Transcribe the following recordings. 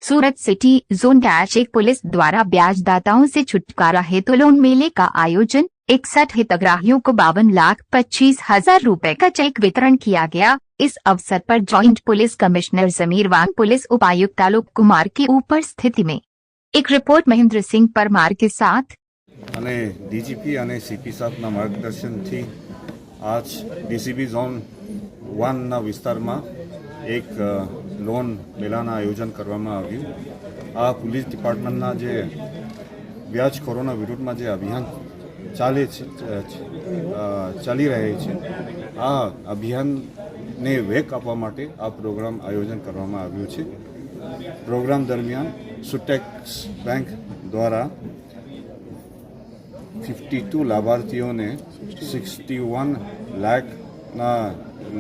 सूरत city जोन-1 police द्वारा ब्याजदाताओं से छुटकारा हेतु लोन मेले का आयोजन। 61 हितग्राहियों को 52,25,000 रुपए का चेक वितरण किया गया। इस अवसर पर जॉइंट पुलिस कमिश्नर जमीर वांग, पुलिस उपायुक्त आलोक कुमार की उपस्थिति में एक रिपोर्ट महेंद्र सिंह परमार के साथ डीजीपी और सीपी साहब मार्गदर्शन थी आज डीसीबी जोन 1 विस्तार में एक लोन मेलाना आयोजन करवामां आव्युं। आ पुलिस डिपार्टमेंटना जे व्याजखोरोना विरुद्धमां जे अभियान चाली रहे छे, आ अभियान ने वेग आपवा माटे आ प्रोग्राम आयोजन करवामां आव्युं छे। प्रोग्राम दरमियान सुटेक्स बैंक द्वारा 52 लाभार्थीओं ने 61 लाख ना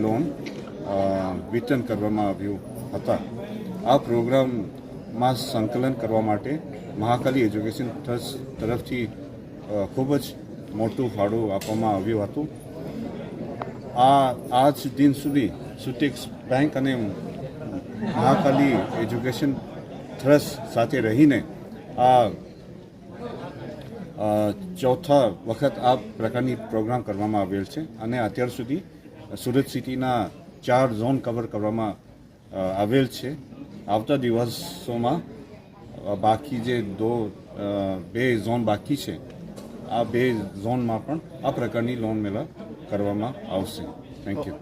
लोन वितरण करवामां આવ્યું હતા। આ પ્રોગ્રામમાં સંકલન કરવા માટે મહાકાલી એજ્યુકેશન ટ્રસ્ટ તરફથી ખૂબ જ મોટું ફાળો આપવામાં આવ્યું હતું। આજ દિન સુધી સુટેક્સ બેંક અને મહાકાલી એજ્યુકેશન ટ્રસ્ટ સાથે રહીને આ ચોથા વખત આ પ્રકારની પ્રોગ્રામ કરવામાં આવેલ છે અને અત્યાર સુધી સુરત સિટીના 4 ઝોન કવર કરવામાં આવેલ છે। આવતા દિવસોમાં બાકી જે બે ઝોન બાકી છે, આ બે ઝોનમાં પણ આ પ્રકારની લોન મેળા કરવામાં આવશે। Thank you.